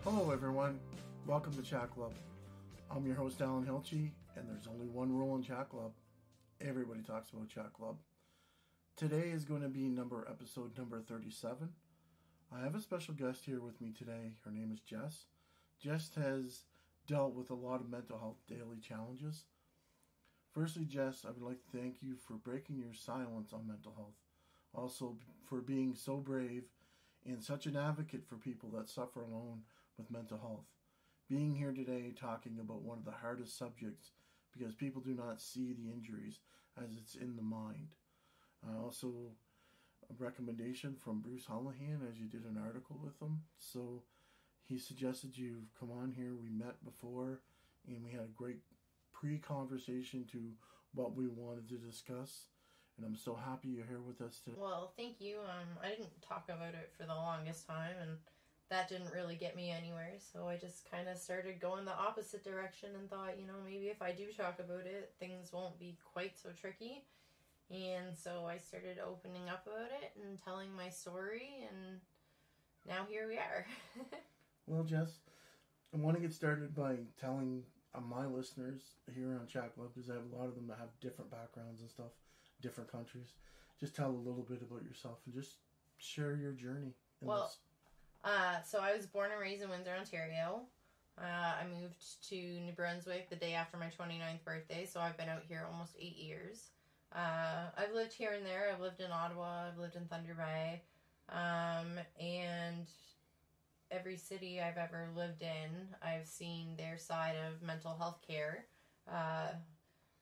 Hello everyone, welcome to Chat Club. I'm your host Alan Hilchey, and there's only one rule in Chat Club. Everybody talks about Chat Club. Today is going to be episode number 37. I have a special guest here with me today. Her name is Jess. Jess has dealt with a lot of mental health daily challenges. Firstly, Jess, I would like to thank you for breaking your silence on mental health. Also, for being so brave and such an advocate for people that suffer alone with mental health. Being here today talking about one of the hardest subjects because people do not see the injuries as it's in the mind. Also, a recommendation from Bruce Holohan as you did an article with him. So he suggested you come on here. We met before and we had a great pre-conversation to what we wanted to discuss. And I'm so happy you're here with us today. Well, thank you. I didn't talk about it for the longest time, and that didn't really get me anywhere. So I just kind of started going the opposite direction and thought, maybe if I do talk about it, things won't be quite so tricky. And so I started opening up about it and telling my story, and now here we are. Well, Jess, I want to get started by telling my listeners here on Chat Club, because I have a lot of them that have different backgrounds and stuff, different countries. Just tell a little bit about yourself and just share your journey. So I was born and raised in Windsor, Ontario. I moved to New Brunswick the day after my 29th birthday, so I've been out here almost 8 years. I've lived here and there. I've lived in Ottawa. I've lived in Thunder Bay. And every city I've ever lived in, I've seen their side of mental health care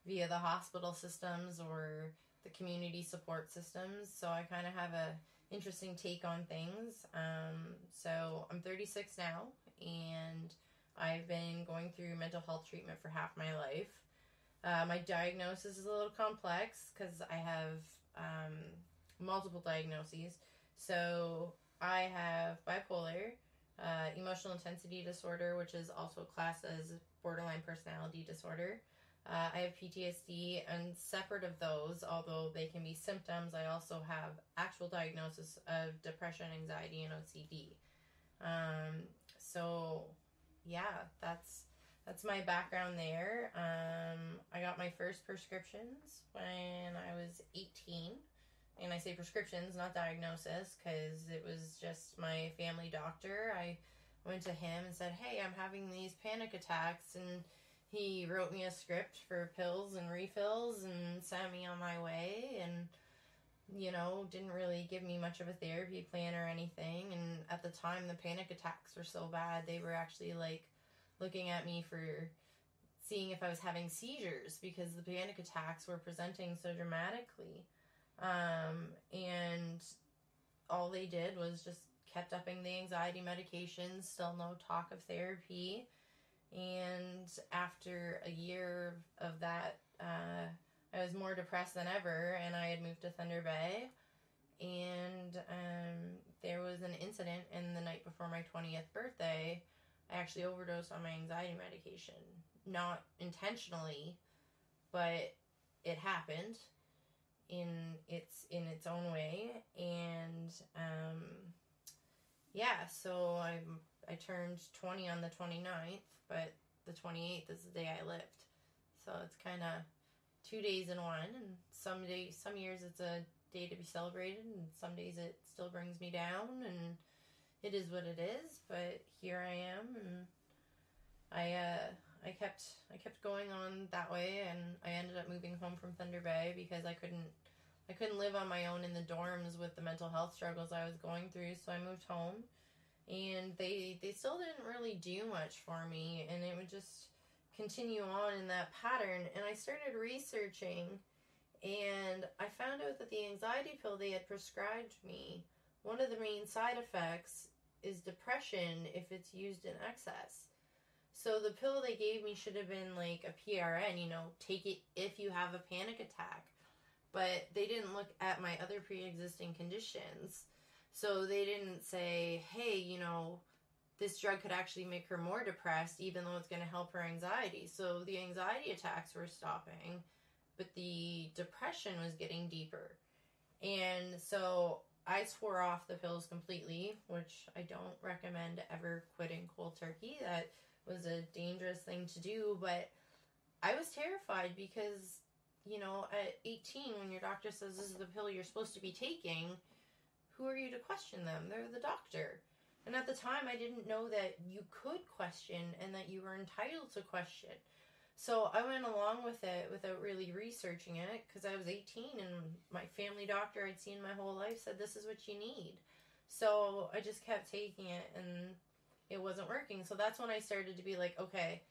via the hospital systems or the community support systems. So I kind of have a interesting take on things. So I'm 36 now, and I've been going through mental health treatment for half my life. My diagnosis is a little complex because I have multiple diagnoses. So I have bipolar, emotional intensity disorder, which is also classed as borderline personality disorder. I have PTSD, and separate of those, although they can be symptoms, I also have actual diagnosis of depression, anxiety, and OCD. So yeah, that's my background there. I got my first prescriptions when I was 18. And I say prescriptions, not diagnosis, because it was just my family doctor. I went to him and said, hey, I'm having these panic attacks, and he wrote me a script for pills and refills and sent me on my way, and, didn't really give me much of a therapy plan or anything. And at the time, the panic attacks were so bad, they were actually, looking at me for seeing if I was having seizures because the panic attacks were presenting so dramatically. And all they did was just kept upping the anxiety medications, still no talk of therapy. And after a year of that, I was more depressed than ever, and I had moved to Thunder Bay. And there was an incident, and the night before my 20th birthday, I actually overdosed on my anxiety medication. Not intentionally, but it happened in its own way. And so I turned 20 on the 29th, but the 28th is the day I lived. So it's kind of 2 days in one, and some years it's a day to be celebrated, and some days it still brings me down, and it is what it is. But here I am, and I kept going on that way, and I ended up moving home from Thunder Bay because I couldn't live on my own in the dorms with the mental health struggles I was going through. So I moved home, and they still didn't really do much for me, and it would just continue on in that pattern. And I started researching, and I found out that the anxiety pill they had prescribed me, one of the main side effects is depression if it's used in excess. So the pill they gave me should have been like a PRN, take it if you have a panic attack. But they didn't look at my other pre-existing conditions. So they didn't say, hey, this drug could actually make her more depressed, even though it's going to help her anxiety. So the anxiety attacks were stopping, but the depression was getting deeper. And so I swore off the pills completely, which I don't recommend ever quitting cold turkey. That was a dangerous thing to do, but I was terrified because, you know, at 18, when your doctor says this is the pill you're supposed to be taking, who are you to question them? They're the doctor. And at the time, I didn't know that you could question and that you were entitled to question. So I went along with it without really researching it because I was 18 and my family doctor I'd seen my whole life said this is what you need. So I just kept taking it and it wasn't working. So that's when I started to be like, okay,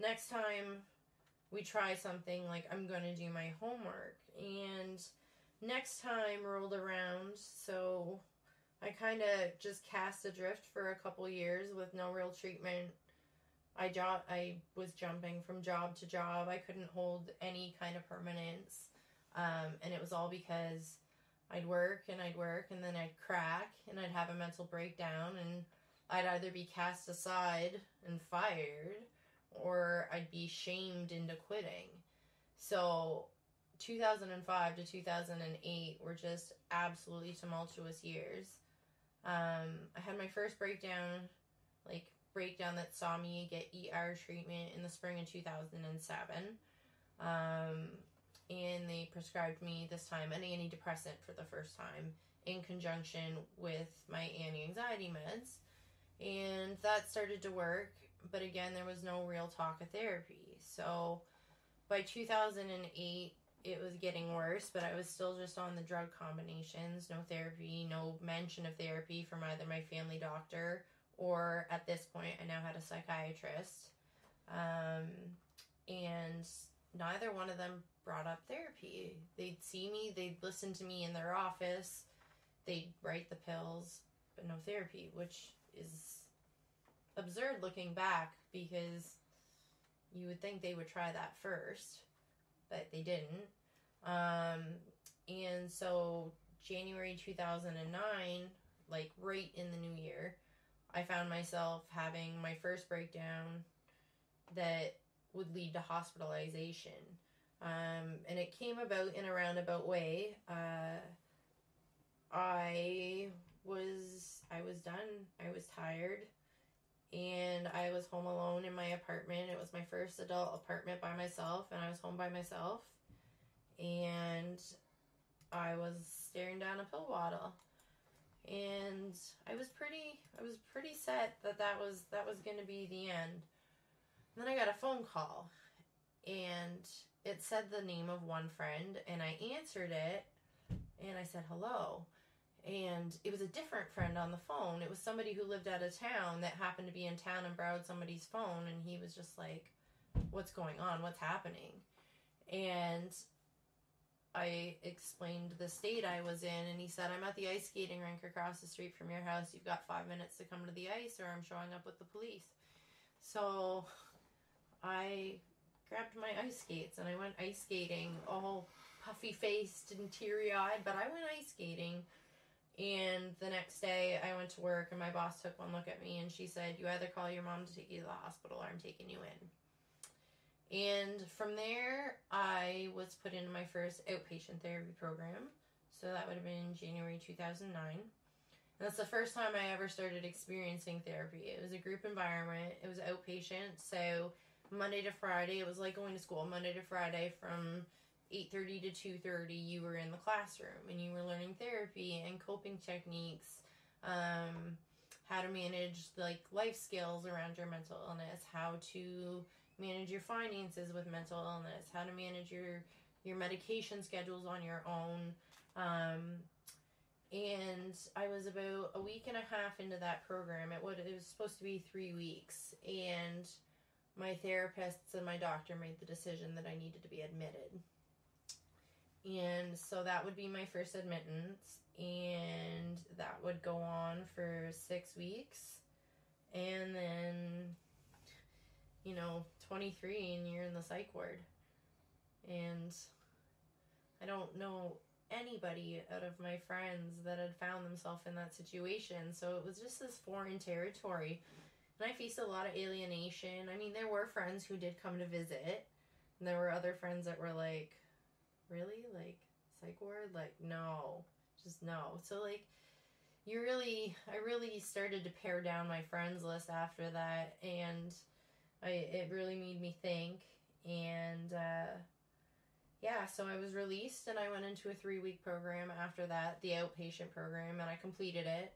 next time we try something, like, I'm going to do my homework. And next time rolled around, so I kind of just cast adrift for a couple years with no real treatment. I was jumping from job to job. I couldn't hold any kind of permanence. And it was all because I'd work, and then I'd crack, and I'd have a mental breakdown, and I'd either be cast aside and fired, or I'd be shamed into quitting. So 2005 to 2008 were just absolutely tumultuous years. I had my first breakdown that saw me get ER treatment in the spring of 2007. And they prescribed me this time an antidepressant for the first time in conjunction with my anti-anxiety meds. And that started to work, but again, there was no real talk of therapy. So by 2008, it was getting worse, but I was still just on the drug combinations, no therapy, no mention of therapy from either my family doctor or, at this point, I now had a psychiatrist. And neither one of them brought up therapy. They'd see me, they'd listen to me in their office, they'd write the pills, but no therapy, which is absurd looking back because you would think they would try that first, but they didn't. And so January 2009, like right in the new year, I found myself having my first breakdown that would lead to hospitalization. And it came about in a roundabout way. I was done. I was tired. And I was home alone in my apartment. It was my first adult apartment by myself, and I was home by myself. And I was staring down a pill bottle. And I was pretty set that was going to be the end. And then I got a phone call, and it said the name of one friend, and I answered it, and I said hello. And it was a different friend on the phone. It was somebody who lived out of town that happened to be in town and borrowed somebody's phone, and he was just like, what's going on? What's happening? And I explained the state I was in, and he said, I'm at the ice skating rink across the street from your house. You've got 5 minutes to come to the ice, or I'm showing up with the police. So I grabbed my ice skates, and I went ice skating, all puffy-faced and teary-eyed, but I went ice skating. And the next day, I went to work, and my boss took one look at me, and she said, you either call your mom to take you to the hospital, or I'm taking you in. And from there, I was put into my first outpatient therapy program. So that would have been in January 2009. And that's the first time I ever started experiencing therapy. It was a group environment. It was outpatient. So Monday to Friday, it was like going to school. Monday to Friday from 8:30 to 2:30, you were in the classroom. And you were learning therapy and coping techniques. How to manage like life skills around your mental illness. How to manage your finances with mental illness, how to manage your medication schedules on your own. And I was about a week and a half into that program. It was supposed to be 3 weeks, and my therapists and my doctor made the decision that I needed to be admitted. And so that would be my first admittance, and that would go on for 6 weeks. And then, 23 and you're in the psych ward. And I don't know anybody out of my friends that had found themselves in that situation. So it was just this foreign territory. And I faced a lot of alienation. I mean, there were friends who did come to visit. And there were other friends that were like, really? Like, psych ward? Like, no. just no. So like, I really started to pare down my friends list after that, and it really made me think. And yeah, so I was released, and I went into a 3-week program after that, the outpatient program, and I completed it.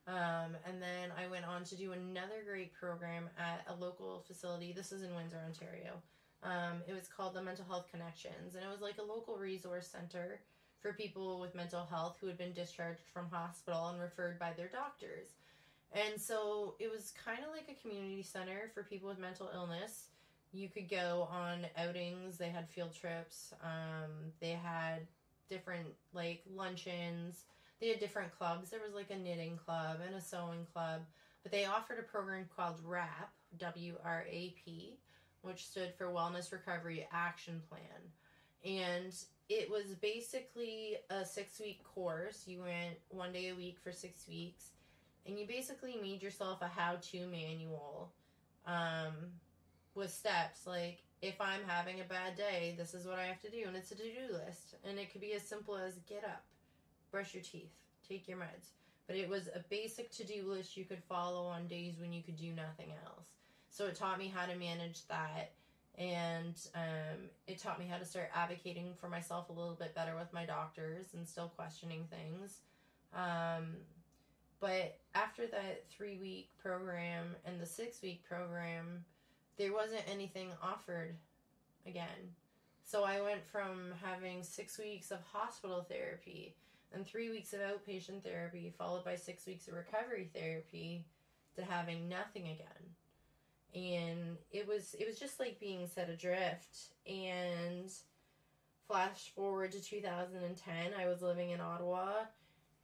And then I went on to do another great program at a local facility. This is in Windsor, Ontario. It was called the Mental Health Connections, and it was like a local resource center for people with mental health who had been discharged from hospital and referred by their doctors. And so it was kind of like a community center for people with mental illness. You could go on outings. They had field trips. They had different like luncheons. They had different clubs. There was like a knitting club and a sewing club. But they offered a program called WRAP, W-R-A-P, which stood for Wellness Recovery Action Plan. And it was basically a 6-week course. You went 1 day a week for 6 weeks. And you basically made yourself a how-to manual with steps. Like, if I'm having a bad day, this is what I have to do. And it's a to-do list. And it could be as simple as get up, brush your teeth, take your meds. But it was a basic to-do list you could follow on days when you could do nothing else. So it taught me how to manage that. And it taught me how to start advocating for myself a little bit better with my doctors and still questioning things. But after that 3-week program and the 6-week program, there wasn't anything offered again. So I went from having 6 weeks of hospital therapy and 3 weeks of outpatient therapy, followed by 6 weeks of recovery therapy, to having nothing again. And it was just like being set adrift. And flash forward to 2010, I was living in Ottawa,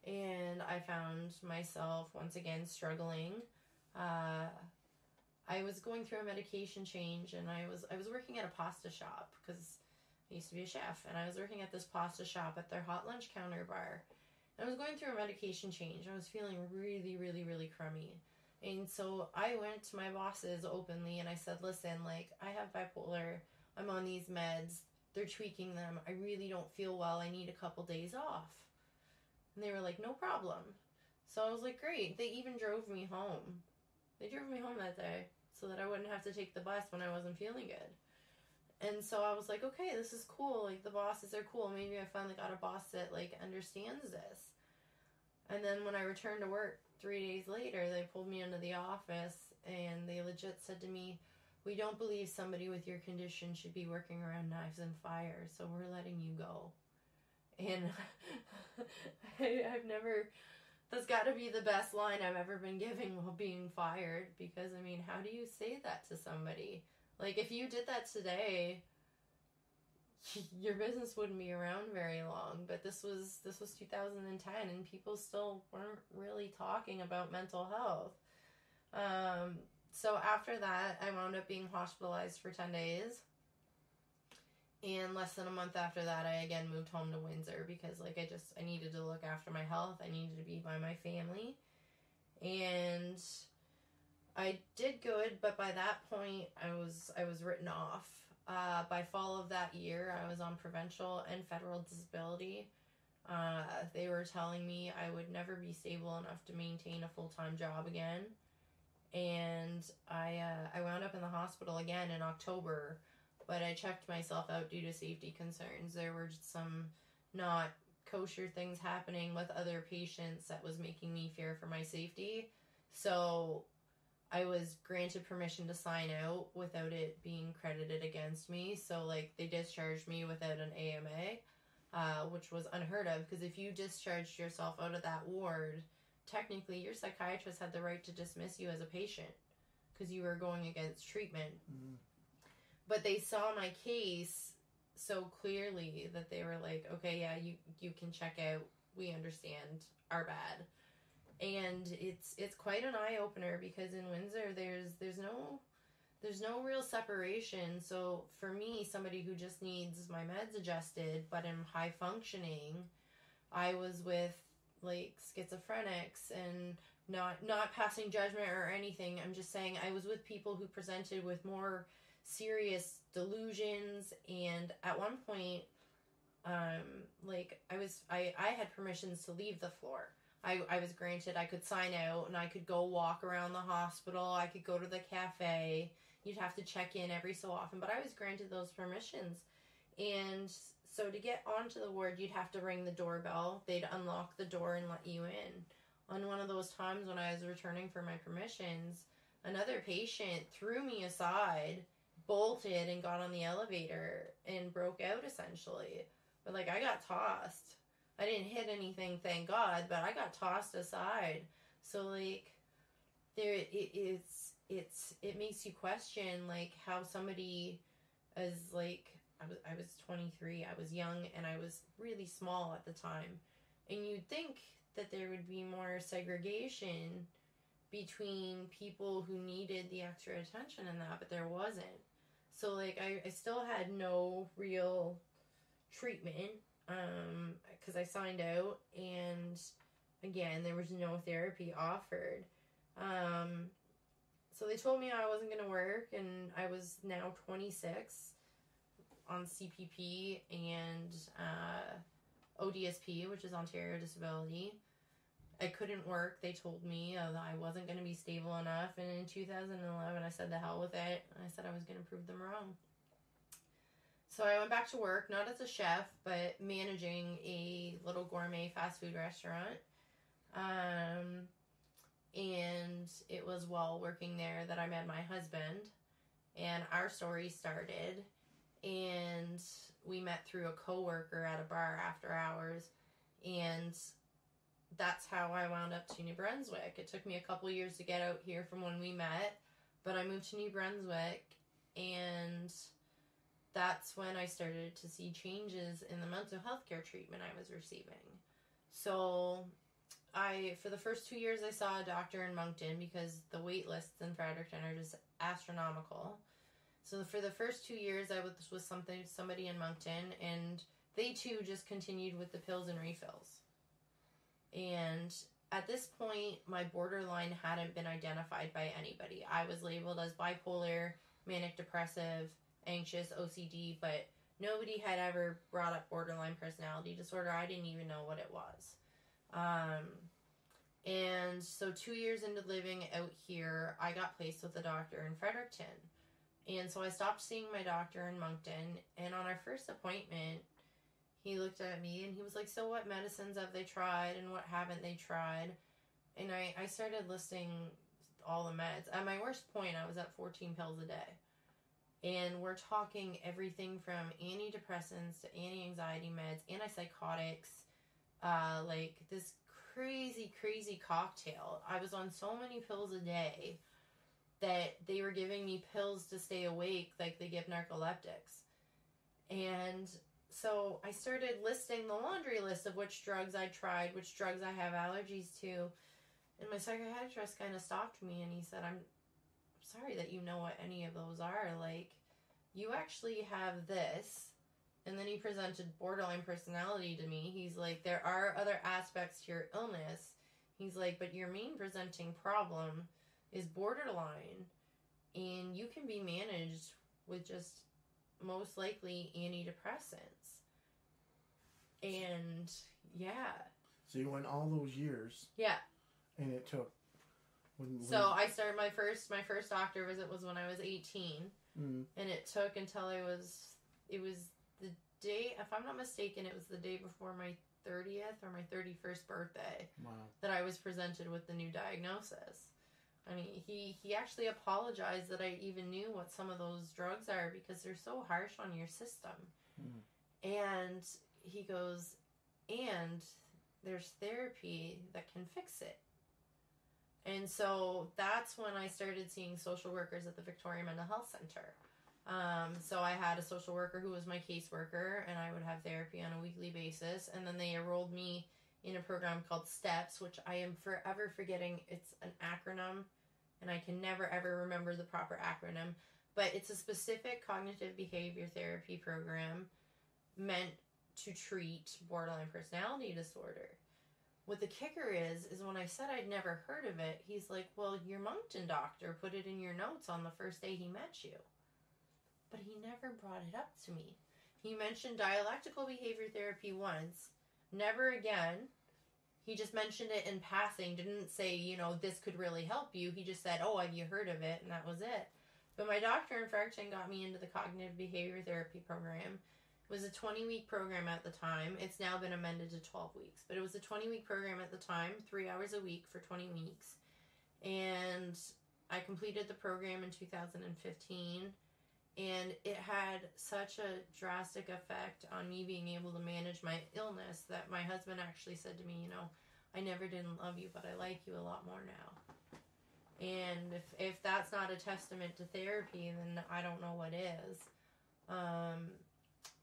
and I found myself once again struggling. I was going through a medication change, and I was working at a pasta shop because I used to be a chef, and I was working at this pasta shop at their hot lunch counter bar. And I was going through a medication change. I was feeling really, really, really crummy. And so I went to my bosses openly and I said, listen, like, I have bipolar. I'm on these meds. They're tweaking them. I really don't feel well. I need a couple days off. And they were like, no problem. So I was like, great. They even drove me home. They drove me home that day so that I wouldn't have to take the bus when I wasn't feeling good. And so I was like, okay, this is cool. Like, the bosses are cool. Maybe I finally got a boss that, like, understands this. And then when I returned to work 3 days later, they pulled me into the office and they legit said to me, we don't believe somebody with your condition should be working around knives and fire, so we're letting you go. And I've never, that's got to be the best line I've ever been given while being fired, because, I mean, how do you say that to somebody? Like, if you did that today, your business wouldn't be around very long. But this was 2010, and people still weren't really talking about mental health. So after that, I wound up being hospitalized for 10 days. And less than a month after that, I again moved home to Windsor because, like, I needed to look after my health. I needed to be by my family. And I did good, but by that point, I was written off. By fall of that year, I was on provincial and federal disability. They were telling me I would never be stable enough to maintain a full-time job again. And I wound up in the hospital again in October, but I checked myself out due to safety concerns. There were just some not kosher things happening with other patients that was making me fear for my safety. So I was granted permission to sign out without it being credited against me. So, like, they discharged me without an AMA, which was unheard of, because if you discharged yourself out of that ward, technically your psychiatrist had the right to dismiss you as a patient because you were going against treatment. Mm-hmm. But they saw my case so clearly that they were like, okay, yeah, you can check out. We understand our bad. And it's quite an eye-opener because in Windsor there's no real separation. So for me, somebody who just needs my meds adjusted but am high functioning, I was with like schizophrenics, and not passing judgment or anything. I'm just saying I was with people who presented with more serious delusions, and at one point Like I had permissions to leave the floor. I was granted I could sign out and I could go walk around the hospital. I could go to the cafe. You'd have to check in every so often, but I was granted those permissions. And so to get onto the ward, you'd have to ring the doorbell. They'd unlock the door and let you in. On one of those times when I was returning for my permissions, another patient threw me aside, bolted, and got on the elevator and broke out essentially. But like I got tossed. I didn't hit anything, thank God, but I got tossed aside. So like it makes you question like how somebody is like I was 23, I was young, and I was really small at the time. And you'd think that there would be more segregation between people who needed the extra attention and that, but there wasn't. So like I still had no real treatment because I signed out, and again there was no therapy offered. So they told me I wasn't going to work, and I was now 26 on CPP and ODSP, which is Ontario Disability. I couldn't work. They told me that I wasn't going to be stable enough, and in 2011 I said the hell with it. I said I was going to prove them wrong. So I went back to work, not as a chef, but managing a little gourmet fast food restaurant. And it was while working there that I met my husband, and our story started. And we met through a coworker at a bar after hours, and that's how I wound up to New Brunswick. It took me a couple years to get out here from when we met, but I moved to New Brunswick, and that's when I started to see changes in the mental health care treatment I was receiving. So for the first 2 years I saw a doctor in Moncton because the wait lists in Fredericton are just astronomical. So for the first 2 years I was with somebody in Moncton, and they too just continued with the pills and refills. And at this point, my borderline hadn't been identified by anybody. I was labeled as bipolar, manic depressive, anxious, OCD, but nobody had ever brought up borderline personality disorder. I didn't even know what it was. And so 2 years into living out here, I got placed with a doctor in Fredericton. And so I stopped seeing my doctor in Moncton, and on our first appointment, he looked at me and he was like, so what medicines have they tried and what haven't they tried? And I started listing all the meds. At my worst point, I was at 14 pills a day. And we're talking everything from antidepressants to anti-anxiety meds, antipsychotics, like this crazy cocktail. I was on so many pills a day that they were giving me pills to stay awake like they give narcoleptics. And so I started listing the laundry list of which drugs I tried, which drugs I have allergies to. And my psychiatrist kind of stopped me and he said, I'm sorry that you know what any of those are. Like, you actually have this. And then he presented borderline personality to me. He's like, there are other aspects to your illness. He's like, but your main presenting problem is borderline. And you can be managed with just most likely antidepressants. And yeah. So you went all those years. Yeah. And it took. So I started my first doctor visit was when I was 18. And it took until it was the day, if I'm not mistaken, it was the day before my 30th or my 31st birthday. Wow. That I was presented with the new diagnosis. I mean, he actually apologized that I even knew what some of those drugs are because they're so harsh on your system. And he goes, and there's therapy that can fix it. And so that's when I started seeing social workers at the Victoria Mental Health Center. So I had a social worker who was my caseworker, and I would have therapy on a weekly basis. And then they enrolled me in a program called STEPS, which I am forever forgetting. It's an acronym, and I can never ever remember the proper acronym. But it's a specific cognitive behavior therapy program meant to treat borderline personality disorder. What the kicker is when I said I'd never heard of it, he's like, well, your Moncton doctor put it in your notes on the first day he met you. But he never brought it up to me. he mentioned dialectical behavior therapy once. Never again. He just mentioned it in passing. Didn't say, this could really help you. He just said, oh, have you heard of it? And that was it. But my doctor in Fredericton got me into the cognitive behavior therapy program. It was a 20-week program at the time. It's now been amended to 12 weeks. But it was a 20-week program at the time, 3 hours a week for 20 weeks. And I completed the program in 2015. And it had such a drastic effect on me being able to manage my illness that my husband actually said to me, I never didn't love you, but I like you a lot more now. And if that's not a testament to therapy, then I don't know what is.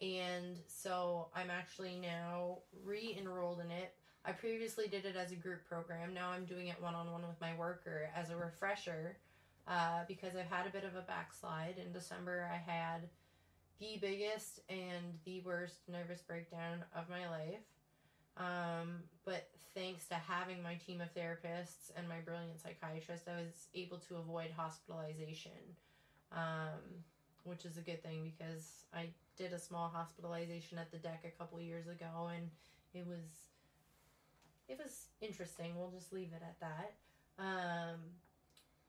And so I'm actually now re-enrolled in it. I previously did it as a group program. Now I'm doing it one-on-one with my worker as a refresher, because I've had a bit of a backslide. In December, I had the biggest and the worst nervous breakdown of my life. But thanks to having my team of therapists and my brilliant psychiatrist, I was able to avoid hospitalization, which is a good thing because I did a small hospitalization at the deck a couple years ago, and it was interesting. We'll just leave it at that.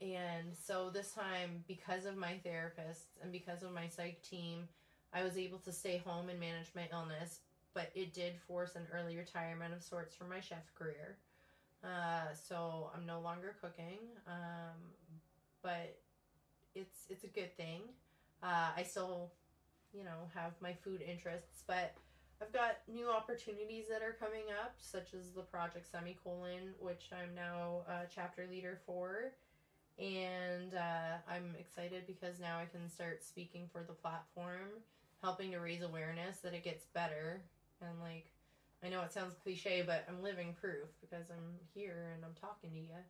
And so this time, because of my therapists and because of my psych team, I was able to stay home and manage my illness, but it did force an early retirement of sorts from my chef career. So I'm no longer cooking, but it's a good thing. I still, have my food interests, but I've got new opportunities that are coming up, such as the Project Semicolon, which I'm now a chapter leader for. And I'm excited because now I can start speaking for the platform, helping to raise awareness that it gets better. And I know it sounds cliche, but I'm living proof because I'm here and I'm talking to you.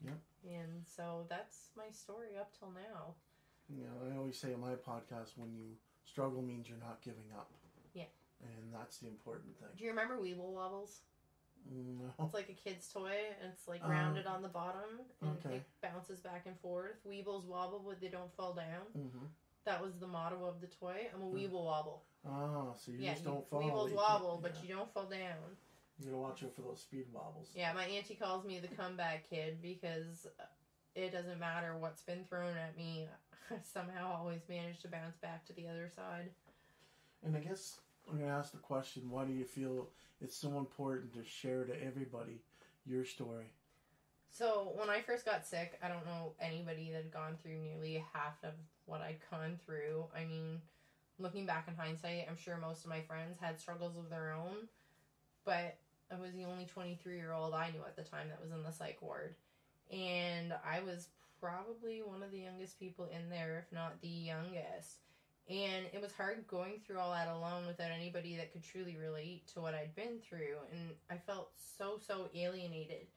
Yep. And so that's my story up till now. I always say in my podcast, when you struggle means you're not giving up. Yeah. And that's the important thing. Do you remember Weeble Wobbles? No. It's like a kid's toy, and it's rounded on the bottom, and okay. it bounces back and forth. Weebles wobble, but they don't fall down. Mm-hmm. That was the motto of the toy. I'm a Weeble Wobble. Oh, so you just don't fall. Weebles wobble, but you don't fall down. You gotta watch out for those speed wobbles. Yeah, my auntie calls me the comeback kid because it doesn't matter what's been thrown at me. I somehow always manage to bounce back to the other side. And I guess I'm going to ask the question, why do you feel it's so important to share to everybody your story? So, when I first got sick, I don't know anybody that had gone through nearly half of what I'd gone through. I mean, looking back in hindsight, I'm sure most of my friends had struggles of their own, but I was the only 23-year-old I knew at the time that was in the psych ward. And I was probably one of the youngest people in there, if not the youngest. And it was hard going through all that alone without anybody that could truly relate to what I'd been through. And I felt so alienated.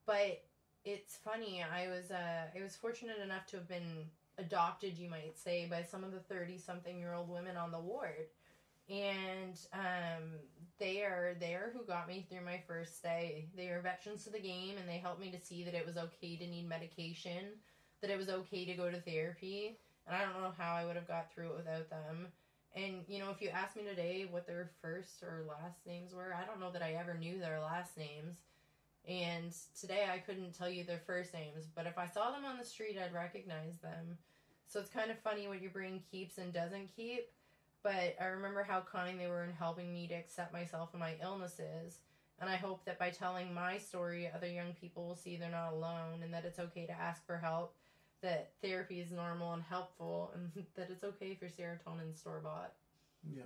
But it's funny, I was fortunate enough to have been adopted, you might say, by some of the 30-something-year-old women on the ward. And they are who got me through my first stay. They are veterans to the game, and they helped me to see that it was okay to need medication, that it was okay to go to therapy. And I don't know how I would have got through it without them. And, if you ask me today what their first or last names were, I don't know that I ever knew their last names. And today I couldn't tell you their first names, but if I saw them on the street, I'd recognize them. So it's kind of funny what your brain keeps and doesn't keep. But I remember how kind they were in helping me to accept myself and my illnesses. And I hope that by telling my story, other young people will see they're not alone and that it's okay to ask for help, that therapy is normal and helpful, and that it's okay if your serotonin's store-bought. Yeah.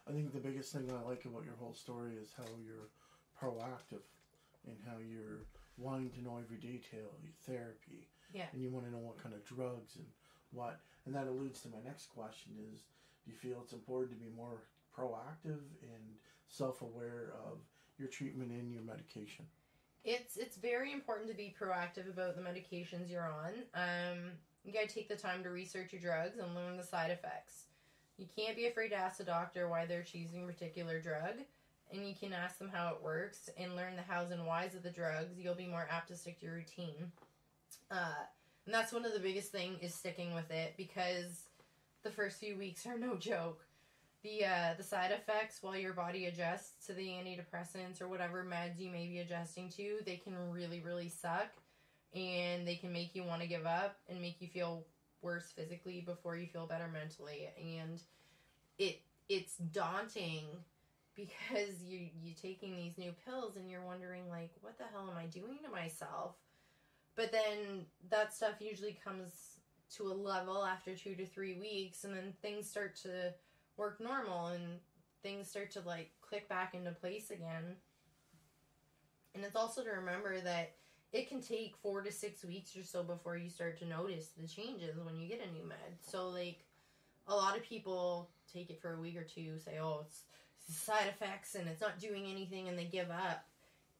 I think the biggest thing I like about your whole story is how you're proactive and how you're wanting to know every detail, your therapy. Yeah. And you want to know what kind of drugs and what. And that alludes to my next question is, do you feel it's important to be more proactive and self-aware of your treatment and your medication? It's very important to be proactive about the medications you're on. You gotta take the time to research your drugs and learn the side effects. You can't be afraid to ask the doctor why they're choosing a particular drug, and you can ask them how it works and learn the hows and whys of the drugs. You'll be more apt to stick to your routine. And that's one of the biggest things is sticking with it, because the first few weeks are no joke. the side effects while your body adjusts to the antidepressants or whatever meds you may be adjusting to, they can really, really suck. And they can make you want to give up and make you feel worse physically before you feel better mentally. And it's daunting because you're taking these new pills and you're wondering, like, what the hell am I doing to myself? But then that stuff usually comes to a level after 2 to 3 weeks, and then things start to work normal and things start to like click back into place again. And it's also to remember that it can take 4 to 6 weeks or so before you start to notice the changes when you get a new med. So like a lot of people take it for a week or two, say, oh, it's side effects and it's not doing anything, and they give up.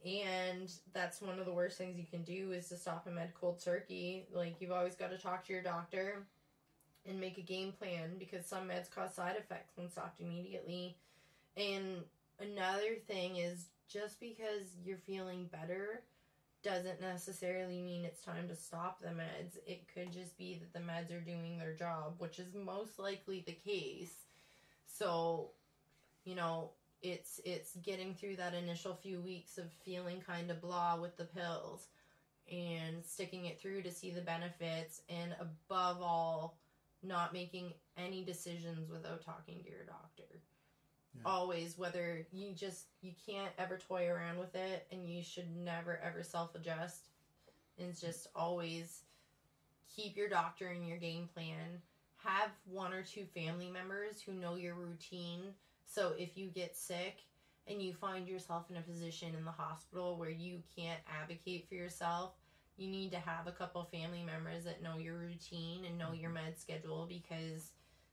And that's one of the worst things you can do, is to stop a med cold turkey. Like, you've always got to talk to your doctor and make a game plan, because some meds cause side effects when stopped immediately. And another thing is, just because you're feeling better doesn't necessarily mean it's time to stop the meds. It could just be that the meds are doing their job, which is most likely the case. So, you know, it's getting through that initial few weeks of feeling kind of blah with the pills and sticking it through to see the benefits, and above all, not making any decisions without talking to your doctor. Yeah. Always, whether you can't ever toy around with it, and you should never ever self-adjust. It's just always keep your doctor in your game plan. Have 1 or 2 family members who know your routine. So if you get sick and you find yourself in a position in the hospital where you can't advocate for yourself, you need to have a couple family members that know your routine and know your med schedule, because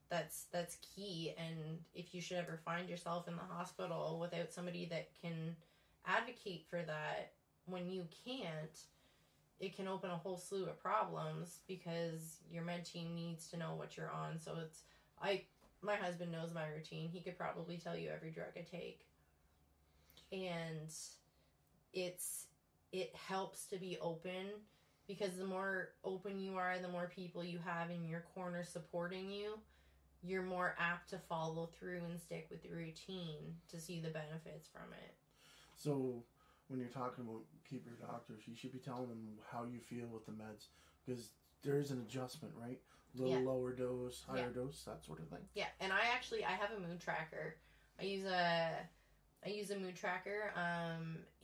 that's key. And if you should ever find yourself in the hospital without somebody that can advocate for that when you can't, it can open a whole slew of problems, because your med team needs to know what you're on. So my husband knows my routine. He could probably tell you every drug I take. And it helps to be open, because the more open you are, the more people you have in your corner supporting you, you're more apt to follow through and stick with the routine to see the benefits from it. So when you're talking about keep your doctors, you should be telling them how you feel with the meds, because there's an adjustment, right? Lower dose, higher dose, that sort of thing. Yeah, and I have a mood tracker. I use a mood tracker,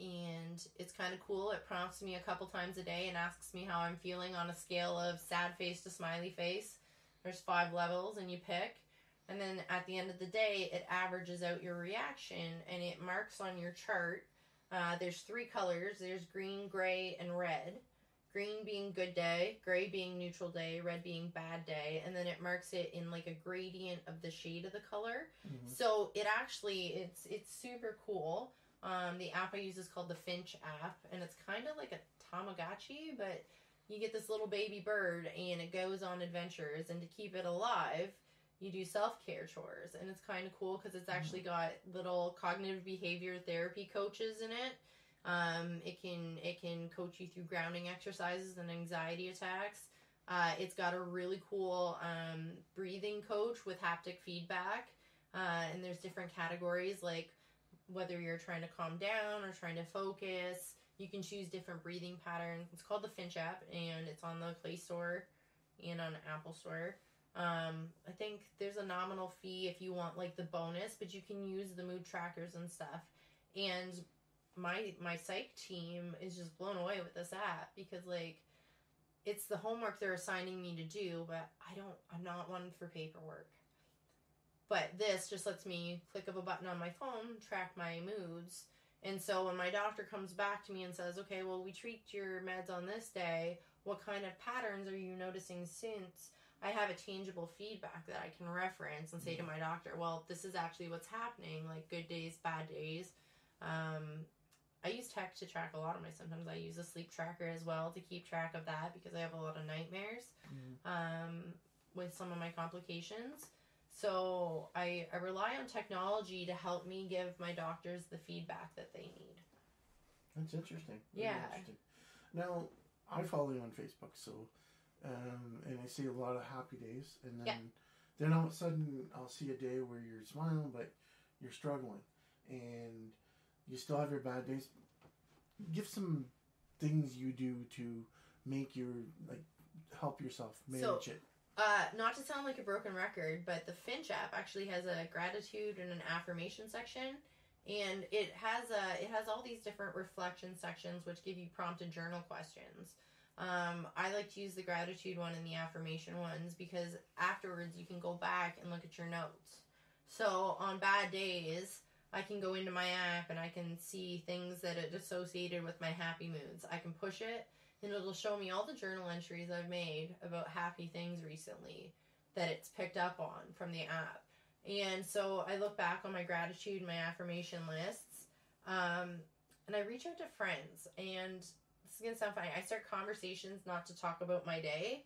and it's kind of cool. It prompts me a couple times a day and asks me how I'm feeling on a scale of sad face to smiley face. There's 5 levels, and you pick. And then at the end of the day, it averages out your reaction, and it marks on your chart. There's 3 colors. There's green, gray, and red. Green being good day, gray being neutral day, red being bad day, and then it marks it in like a gradient of the shade of the color. Mm-hmm. So it actually, it's super cool. The app I use is called the Finch app, and it's kind of like a Tamagotchi, but you get this little baby bird, and it goes on adventures, and to keep it alive, you do self-care chores, and it's kind of cool because it's actually got little cognitive behavior therapy coaches in it. It can coach you through grounding exercises and anxiety attacks. It's got a really cool breathing coach with haptic feedback, and there's different categories, like whether you're trying to calm down or trying to focus. You can choose different breathing patterns. It's called the Finch app, and it's on the Play Store and on Apple Store. I think there's a nominal fee if you want like the bonus, but you can use the mood trackers and stuff. And my psych team is just blown away with this app, because like it's the homework they're assigning me to do, but I'm not one for paperwork. But this just lets me click of a button on my phone, track my moods. And so when my doctor comes back to me and says, okay, well, we tweaked your meds on this day, what kind of patterns are you noticing since? I have a tangible feedback that I can reference and say to my doctor, well, this is actually what's happening, like good days, bad days. I use tech to track a lot of my symptoms. I use a sleep tracker as well to keep track of that, because I have a lot of nightmares with some of my complications. So I rely on technology to help me give my doctors the feedback that they need. That's interesting. Yeah. Interesting. Now, I follow you on Facebook, so and I see a lot of happy days, and then then all of a sudden I'll see a day where you're smiling, but you're struggling, and you still have your bad days. Give some things you do to make your, like, help yourself manage it. Not to sound like a broken record, but the Finch app actually has a gratitude and an affirmation section, and it has all these different reflection sections which give you prompted journal questions. I like to use the gratitude one and the affirmation ones because afterwards you can go back and look at your notes. So on bad days, I can go into my app and I can see things that it associated with my happy moods. I can push it and it'll show me all the journal entries I've made about happy things recently that it's picked up on from the app. And so I look back on my gratitude, my affirmation lists, and I reach out to friends. And this is going to sound funny. I start conversations not to talk about my day,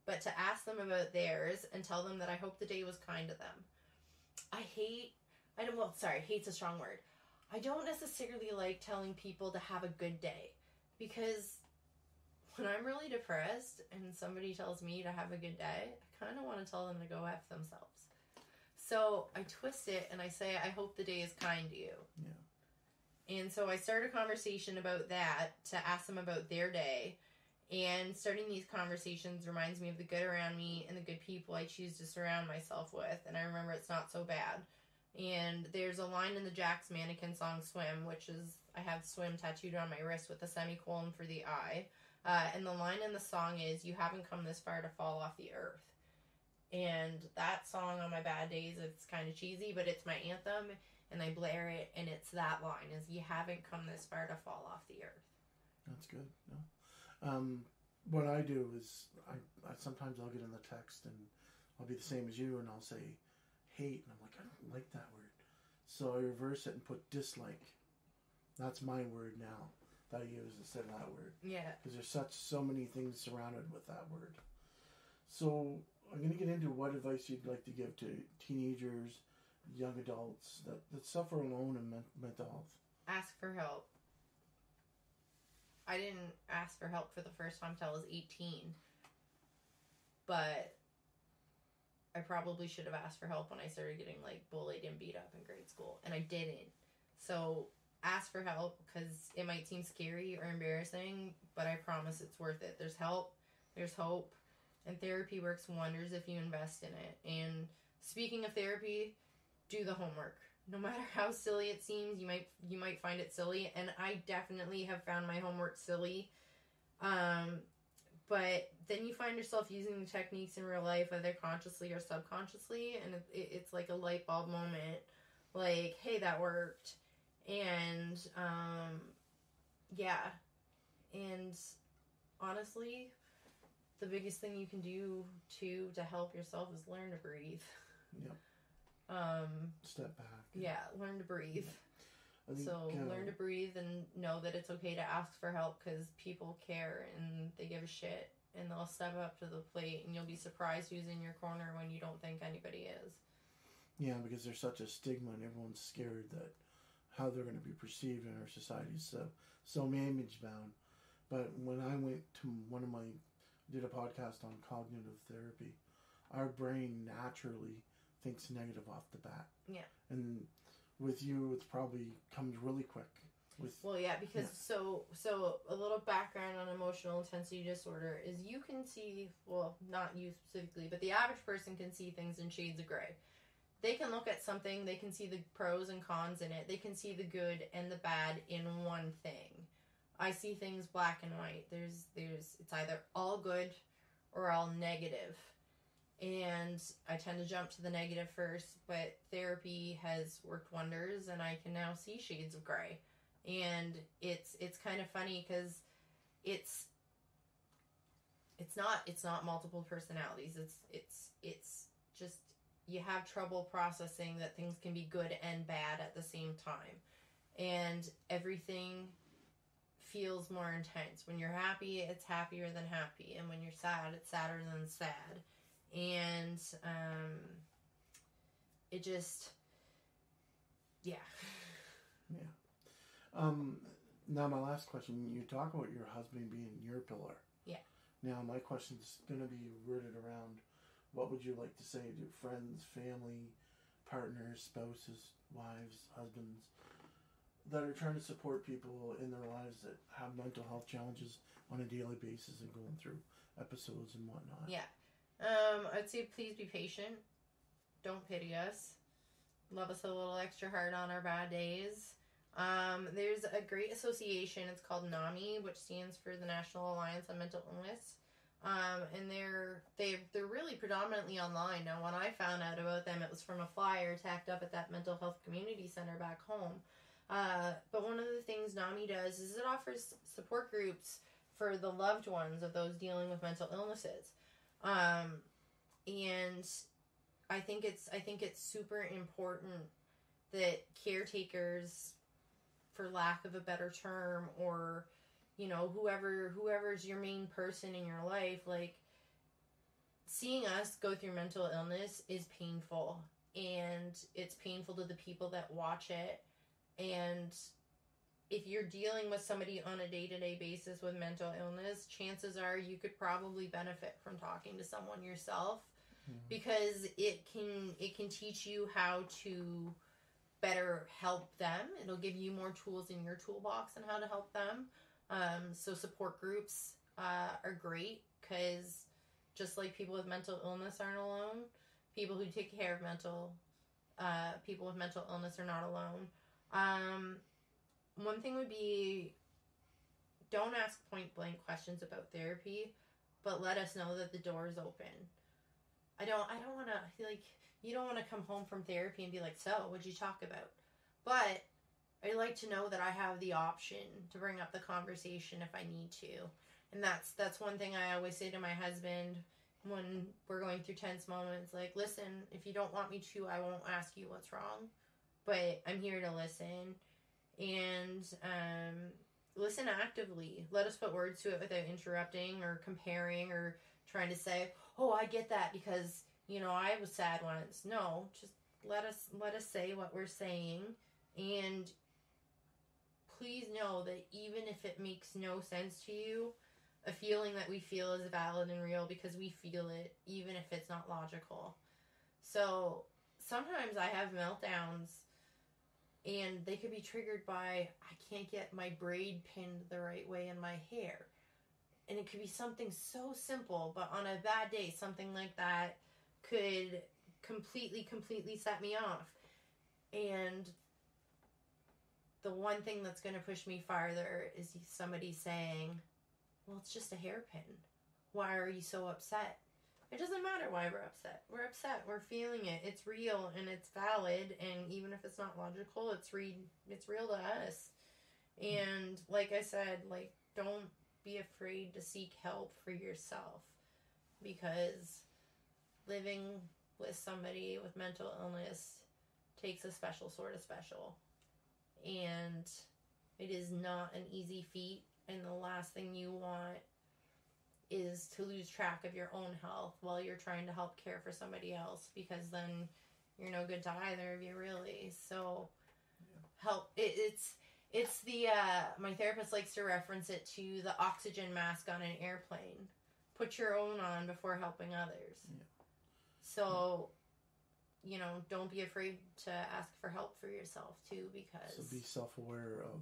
but to ask them about theirs and tell them that I hope the day was kind to them. Hate's a strong word. I don't necessarily like telling people to have a good day because when I'm really depressed and somebody tells me to have a good day, I kind of want to tell them to go F themselves. So I twist it and I say, I hope the day is kind to you. Yeah. And so I start a conversation about that to ask them about their day. And starting these conversations reminds me of the good around me and the good people I choose to surround myself with. And I remember it's not so bad. And there's a line in the Jack's Mannequin song Swim, which is, I have swim tattooed on my wrist with a semicolon for the I. And the line in the song is, you haven't come this far to fall off the earth. And that song on my bad days, it's kind of cheesy, but it's my anthem. And I blare it, and it's that line, is you haven't come this far to fall off the earth. That's good. No. What I do is, I sometimes I'll get in the text, and I'll be the same as you, and I'll say hate, and I'm like, I don't like that word. So I reverse it and put dislike. That's my word now that I use instead of that word. Yeah. Because there's so many things surrounded with that word. So I'm going to get into what advice you'd like to give to teenagers, young adults that suffer alone in mental health. Ask for help. I didn't ask for help for the first time till I was 18. But I probably should have asked for help when I started getting, like, bullied and beat up in grade school. And I didn't. So ask for help because it might seem scary or embarrassing, but I promise it's worth it. There's help. There's hope. And therapy works wonders if you invest in it. And speaking of therapy, do the homework. No matter how silly it seems, you might find it silly. And I definitely have found my homework silly. But then you find yourself using the techniques in real life, either consciously or subconsciously. And it's like a light bulb moment. Like, hey, that worked. And, yeah. And honestly, the biggest thing you can do to help yourself is learn to breathe. Yep. Step back. Yeah, learn to breathe. Yeah. Learn to breathe and know that it's okay to ask for help because people care and they give a shit and they'll step up to the plate and you'll be surprised who's in your corner when you don't think anybody is. Yeah, because there's such a stigma and everyone's scared that how they're going to be perceived in our society. So image bound. But when I went to did a podcast on cognitive therapy, our brain naturally thinks negative off the bat. Yeah. And with you, it's probably comes really quick. Because so a little background on emotional intensity disorder is you can see, well, not you specifically, but the average person can see things in shades of gray. They can look at something, they can see the pros and cons in it, they can see the good and the bad in one thing. I see things black and white. It's either all good or all negative. And I tend to jump to the negative first, but therapy has worked wonders and I can now see shades of gray. And it's kind of funny because it's not multiple personalities. It's just you have trouble processing that things can be good and bad at the same time. And everything feels more intense. When you're happy, it's happier than happy. And when you're sad, it's sadder than sad. And it just, yeah. Yeah. Now my last question, you talk about your husband being your pillar. Yeah. Now my question is going to be worded around what would you like to say to friends, family, partners, spouses, wives, husbands that are trying to support people in their lives that have mental health challenges on a daily basis and going through episodes and whatnot? Yeah. I'd say please be patient. Don't pity us. Love us a little extra hard on our bad days. There's a great association. It's called NAMI, which stands for the National Alliance on Mental Illness. And they're really predominantly online. Now, when I found out about them, it was from a flyer tacked up at that mental health community center back home. But one of the things NAMI does is it offers support groups for the loved ones of those dealing with mental illnesses. And I think it's super important that caretakers, for lack of a better term, or whoever's your main person in your life, like, seeing us go through mental illness is painful, and it's painful to the people that watch it. And if you're dealing with somebody on a day-to-day basis with mental illness, chances are you could probably benefit from talking to someone yourself, because it can teach you how to better help them. It'll give you more tools in your toolbox on how to help them. So support groups are great, because just like people with mental illness aren't alone, people who take care of people with mental illness are not alone. One thing would be, don't ask point blank questions about therapy, but let us know that the door is open. I don't want to, like, you don't want to come home from therapy and be like, so, what'd you talk about? But I like to know that I have the option to bring up the conversation if I need to. And that's one thing I always say to my husband when we're going through tense moments. Like, listen, if you don't want me to, I won't ask you what's wrong. But I'm here to listen. And listen actively. Let us put words to it without interrupting or comparing or trying to say, oh, I get that because, I was sad once. No, just let us say what we're saying. And please know that even if it makes no sense to you, a feeling that we feel is valid and real because we feel it, even if it's not logical. So sometimes I have meltdowns, and they could be triggered by, I can't get my braid pinned the right way in my hair. And it could be something so simple, but on a bad day, something like that could completely set me off. And the one thing that's going to push me farther is somebody saying, well, it's just a hairpin. Why are you so upset? It doesn't matter why we're upset. We're upset. We're feeling it. It's real and it's valid. And even if it's not logical, it's real to us. And like I said, don't be afraid to seek help for yourself, because living with somebody with mental illness takes a special sort of special. And it is not an easy feat. And the last thing you want is to lose track of your own health while you're trying to help care for somebody else, because then you're no good to either of you, really. So help. It's the my therapist likes to reference it to the oxygen mask on an airplane. Put your own on before helping others. Yeah. So don't be afraid to ask for help for yourself too, because so be self-aware of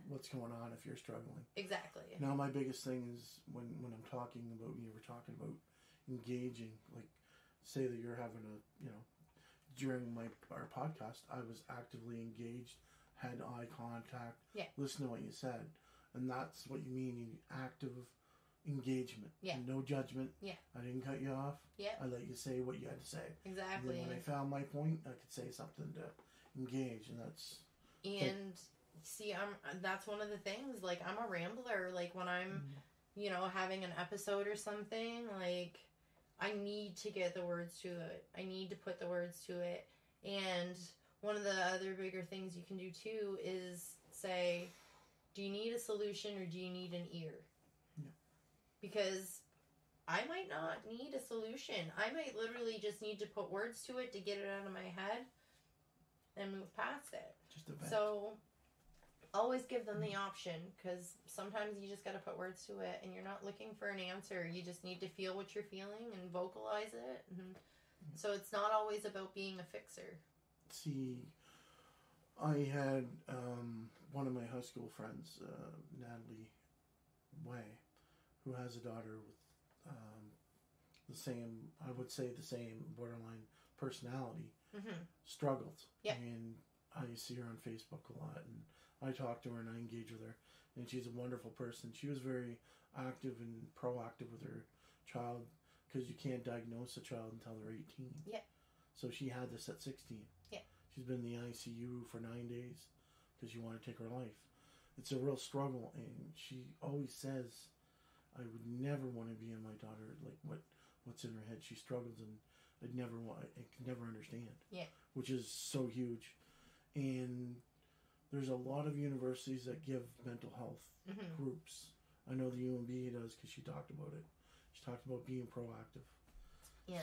what's going on if you're struggling. Exactly. Now, my biggest thing is when I'm talking about, you were talking about engaging, like, say that you're having during our podcast, I was actively engaged, had eye contact, listen to what you said. And that's what you mean, active engagement. Yeah. No judgment. Yeah. I didn't cut you off. Yeah. I let you say what you had to say. Exactly. And then when I found my point, I could say something to engage, and that's... See, that's one of the things, like, I'm a rambler. Like, when I'm, having an episode or something, like, I need to get the words to it. I need to put the words to it. And one of the other bigger things you can do, too, is say, do you need a solution or do you need an ear? Yeah. Because I might not need a solution. I might literally just need to put words to it to get it out of my head and move past it. Just a vent. So... always give them the option, because sometimes you just got to put words to it, and you're not looking for an answer. You just need to feel what you're feeling and vocalize it. And so it's not always about being a fixer. See, I had one of my high school friends, Natalie Way, who has a daughter with the same, I would say the same borderline personality, struggled. Yeah. And I see her on Facebook a lot, and I talk to her and I engage with her, and she's a wonderful person. She was very active and proactive with her child, because you can't diagnose a child until they're 18. Yeah. So she had this at 16. Yeah. She's been in the ICU for 9 days because she wanted to take her life. It's a real struggle, and she always says, I would never want to be in my daughter, like what's in her head. She struggles, and I could never understand. Yeah. Which is so huge. And there's a lot of universities that give mental health groups. I know the UMB does, because she talked about it. She talked about being proactive. Yeah.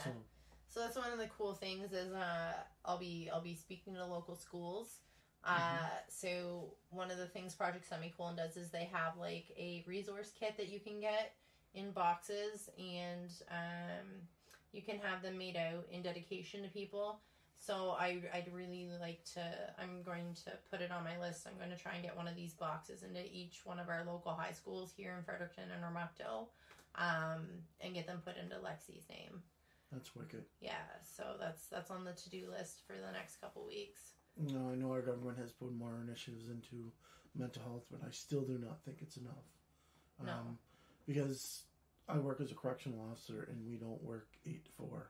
So that's one of the cool things is I'll be speaking to local schools. So one of the things Project Semicolon does is they have like a resource kit that you can get in boxes, and you can have them made out in dedication to people. So I'd really like to, I'm going to put it on my list. I'm going to try and get one of these boxes into each one of our local high schools here in Fredericton and Ormocto, and get them put into Lexi's name. That's wicked. Yeah, so that's on the to-do list for the next couple weeks. No, I know our government has put more initiatives into mental health, but I still do not think it's enough. No. Because I work as a correctional officer, and we don't work 8 to 4.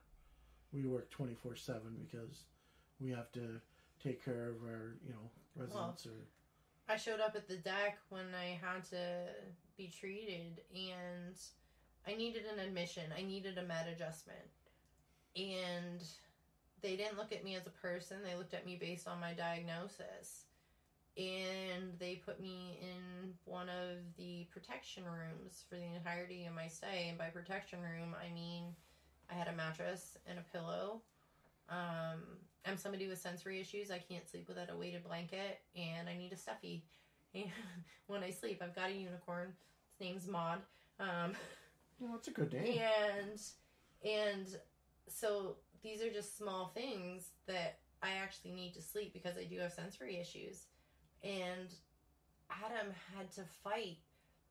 We work 24/7 because we have to take care of our, residents. I showed up at the deck when I had to be treated, and I needed an admission. I needed a med adjustment. And they didn't look at me as a person. They looked at me based on my diagnosis. And they put me in one of the protection rooms for the entirety of my stay. And by protection room, I mean I had a mattress and a pillow. I'm somebody with sensory issues. I can't sleep without a weighted blanket, and I need a stuffy. And when I sleep, I've got a unicorn. His name's Maud. That's a good name. And so these are just small things that I actually need to sleep because I do have sensory issues. And Adam had to fight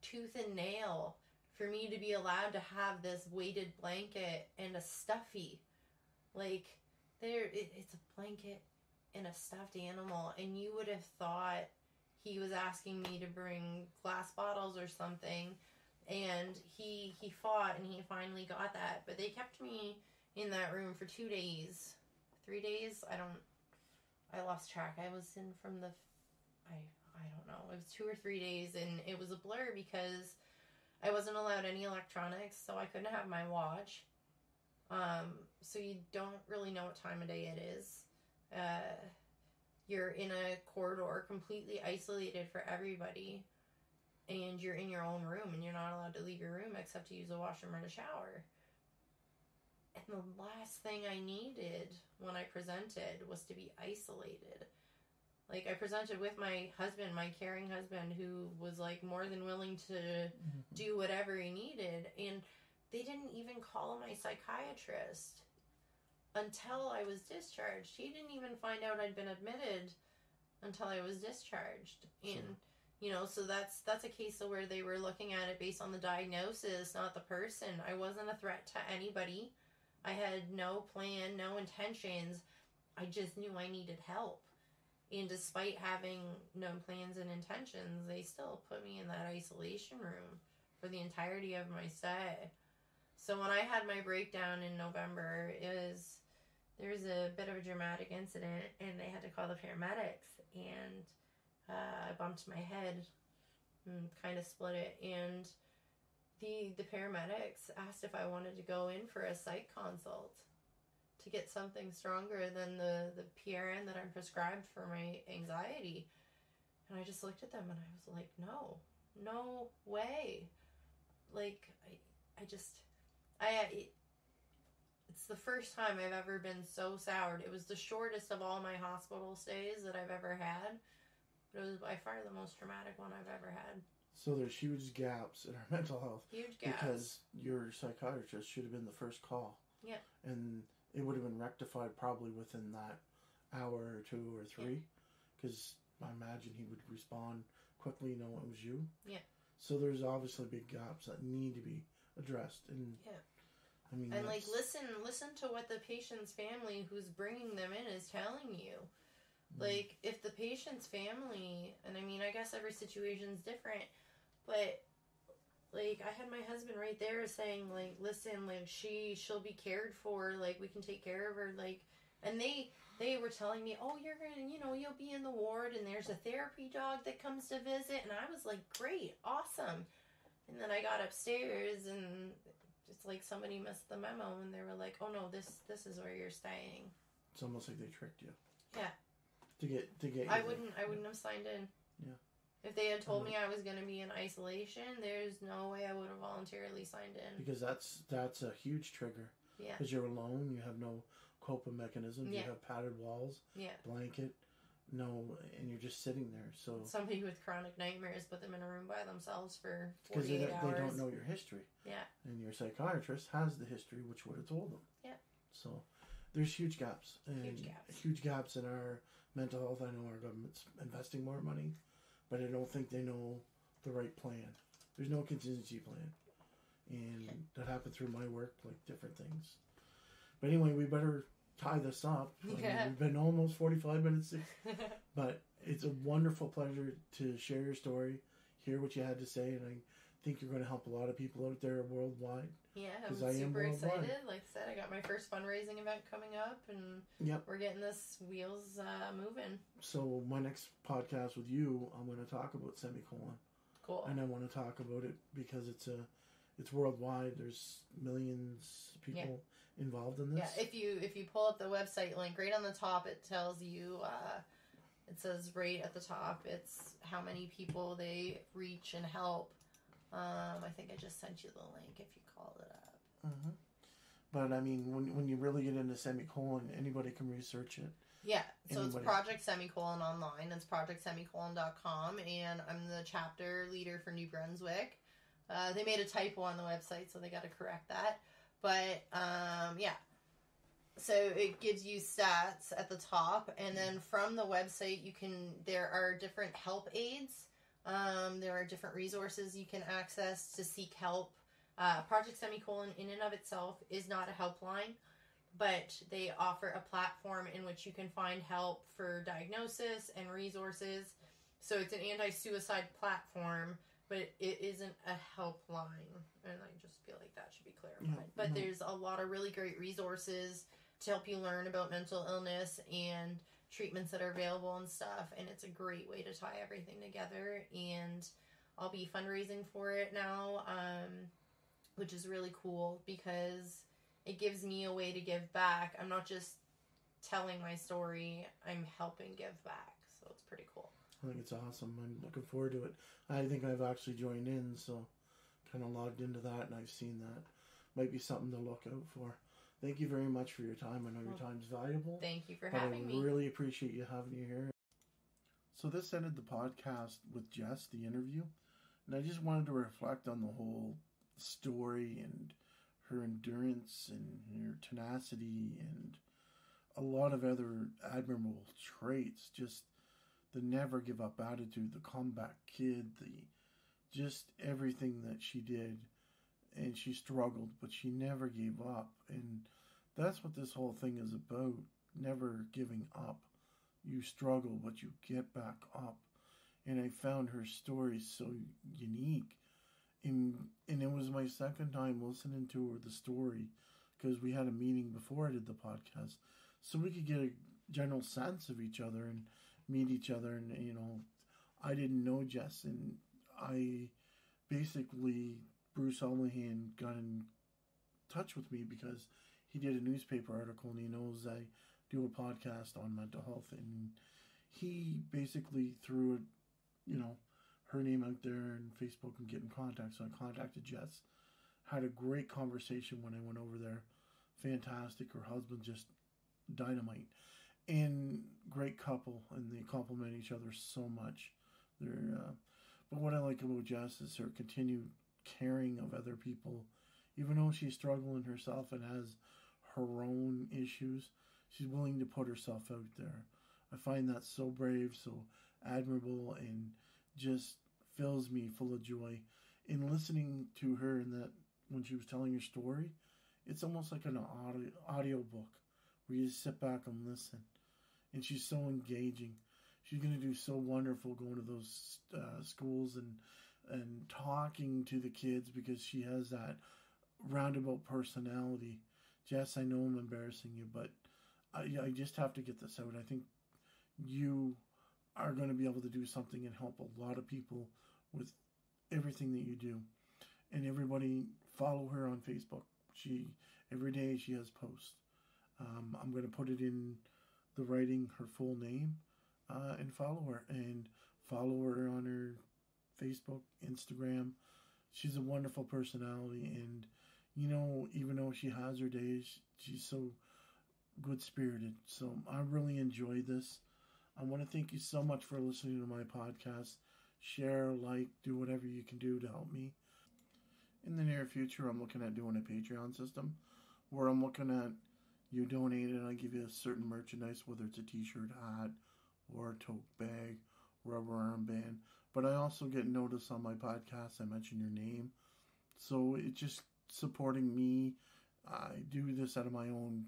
tooth and nail for me to be allowed to have this weighted blanket and a stuffy. Like, it's a blanket and a stuffed animal, and you would have thought he was asking me to bring glass bottles or something. And he fought, and he finally got that. But they kept me in that room for 2 days. 3 days? I lost track. I was in from the... I don't know. It was 2 or 3 days, and it was a blur because I wasn't allowed any electronics, so I couldn't have my watch. So you don't really know what time of day it is. You're in a corridor completely isolated for everybody, and you're in your own room, and you're not allowed to leave your room except to use a washroom or a shower. And the last thing I needed when I presented was to be isolated. Like, I presented with my husband, my caring husband, who was, like, more than willing to do whatever he needed. And they didn't even call my psychiatrist until I was discharged. He didn't even find out I'd been admitted until I was discharged. And, so that's a case of where they were looking at it based on the diagnosis, not the person. I wasn't a threat to anybody. I had no plan, no intentions. I just knew I needed help. And despite having no plans and intentions, they still put me in that isolation room for the entirety of my stay. So when I had my breakdown in November, there was a bit of a dramatic incident, and they had to call the paramedics, and I bumped my head and kind of split it. And the paramedics asked if I wanted to go in for a psych consult to get something stronger than the PRN that I'm prescribed for my anxiety. And I just looked at them and I was like, no way. Like, it's the first time I've ever been so soured. It was the shortest of all my hospital stays that I've ever had. But it was by far the most traumatic one I've ever had. So there's huge gaps in our mental health. Huge gaps. Because your psychiatrist should have been the first call. Yeah. And it would have been rectified probably within that hour or 2 or 3. Because I imagine he would respond quickly, know it was you. Yeah. So there's obviously big gaps that need to be addressed. And yeah. I mean, and like listen to what the patient's family who's bringing them in is telling you. Like, if the patient's family, and I mean, I guess every situation's different, but like, I had my husband right there saying, like, listen, like, she'll be cared for, like, we can take care of her, like, and they were telling me, oh, you're gonna, you'll be in the ward, and there's a therapy dog that comes to visit, and I was like, great, awesome. And then I got upstairs, and it's like somebody missed the memo, and they were like, oh no, this is where you're staying. It's almost like they tricked you. Yeah. To get. I wouldn't have signed in. Yeah. If they had told me I was going to be in isolation, there's no way I would have voluntarily signed in. Because that's a huge trigger. Yeah. Because you're alone, you have no coping mechanisms, you have padded walls, blanket, and you're just sitting there. So somebody with chronic nightmares put them in a room by themselves for 48 hours. Because they don't know your history. Yeah. And your psychiatrist has the history, which would have told them. Yeah. So there's huge gaps. And huge gaps in our mental health. I know our government's investing more money, but I don't think they know the right plan. There's no contingency plan. And that happened through my work, like different things. But anyway, we better tie this up. Yeah. We've been almost 45 minutes, but it's a wonderful pleasure to share your story, hear what you had to say, and I think you're going to help a lot of people out there worldwide. Yeah, I'm super excited. Like I said, I got my first fundraising event coming up, and we're getting this wheels moving. So my next podcast with you, I'm going to talk about Semicolon. Cool. And I want to talk about it because it's worldwide. There's millions of people involved in this. Yeah, if you pull up the website link, right on the top, it tells you. It says right at the top, it's how many people they reach and help. I think I just sent you the link if you called it up. Mm-hmm. But I mean, when you really get into Semicolon, anybody can research it. Yeah, so it's Project Semicolon online. It's projectsemicolon.com, and I'm the chapter leader for New Brunswick. They made a typo on the website, so they got to correct that. But so it gives you stats at the top, and then from the website, there are different help aids. There are different resources you can access to seek help. Project Semicolon in and of itself is not a helpline, but they offer a platform in which you can find help for diagnosis and resources. So it's an anti-suicide platform, but it isn't a helpline. And I just feel like that should be clarified. But there's a lot of really great resources to help you learn about mental illness and treatments that are available and stuff, and it's a great way to tie everything together. And I'll be fundraising for it now, which is really cool because it gives me a way to give back. I'm not just telling my story, I'm helping give back, so it's pretty cool. I think it's awesome. I'm looking forward to it. I think I've actually joined in, so kind of logged into that, and I've seen that. Might be something to look out for. Thank you very much for your time. I know your time's valuable. Thank you for having me. I really appreciate you having you here. So this ended the podcast with Jess, the interview. And I just wanted to reflect on the whole story and her endurance and her tenacity and a lot of other admirable traits. Just the never give up attitude, the comeback kid, just everything that she did. And she struggled, but she never gave up. And that's what this whole thing is about. Never giving up. You struggle, but you get back up. And I found her story so unique. And it was my second time listening to her, the story, because we had a meeting before I did the podcast. So we could get a general sense of each other and meet each other. And, I didn't know Jess. And I basically... Bruce Holohan got in touch with me because he did a newspaper article and he knows I do a podcast on mental health, and he basically threw her name out there and Facebook and get in contact. So I contacted Jess, had a great conversation when I went over there. Fantastic. Her husband just dynamite. and great couple, and they complement each other so much. But what I like about Jess is her continued caring of other people, even though she's struggling herself and has her own issues. She's willing to put herself out there. I find that so brave, so admirable, and just fills me full of joy. In listening to her, and that when she was telling her story, it's almost like an audio book where you sit back and listen. And she's so engaging. She's going to do so wonderful going to those schools and talking to the kids, because she has that roundabout personality. Jess, I know I'm embarrassing you, but I just have to get this out. I think you are going to be able to do something and help a lot of people with everything that you do. And everybody follow her on Facebook. Every day she has posts. I'm going to put it in the writing, her full name, and follow her. And follow her on her Facebook, Instagram. She's a wonderful personality, and even though she has her days, she's so good-spirited. So I really enjoyed this. I want to thank you so much for listening to my podcast. Share, like, do whatever you can do to help me. In the near future, I'm looking at doing a Patreon system where I'm looking at you donate and I give you a certain merchandise, whether it's a t-shirt, hat, or a tote bag, rubber armband. But I also get noticed on my podcast. I mention your name. So it's just supporting me. I do this out of my own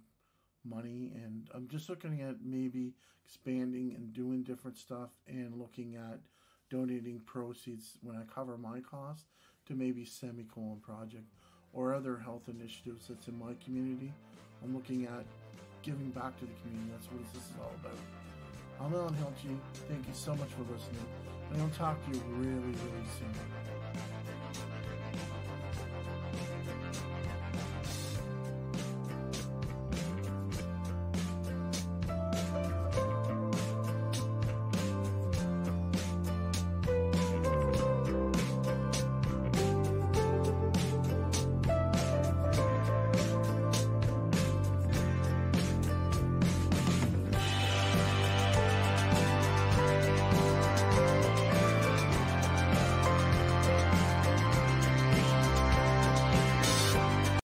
money, and I'm just looking at maybe expanding and doing different stuff, and looking at donating proceeds when I cover my costs to maybe Semicolon Project or other health initiatives that's in my community. I'm looking at giving back to the community. That's what this is all about. I'm Alan Hilchey. Thank you so much for listening, and I'll talk to you really, really soon.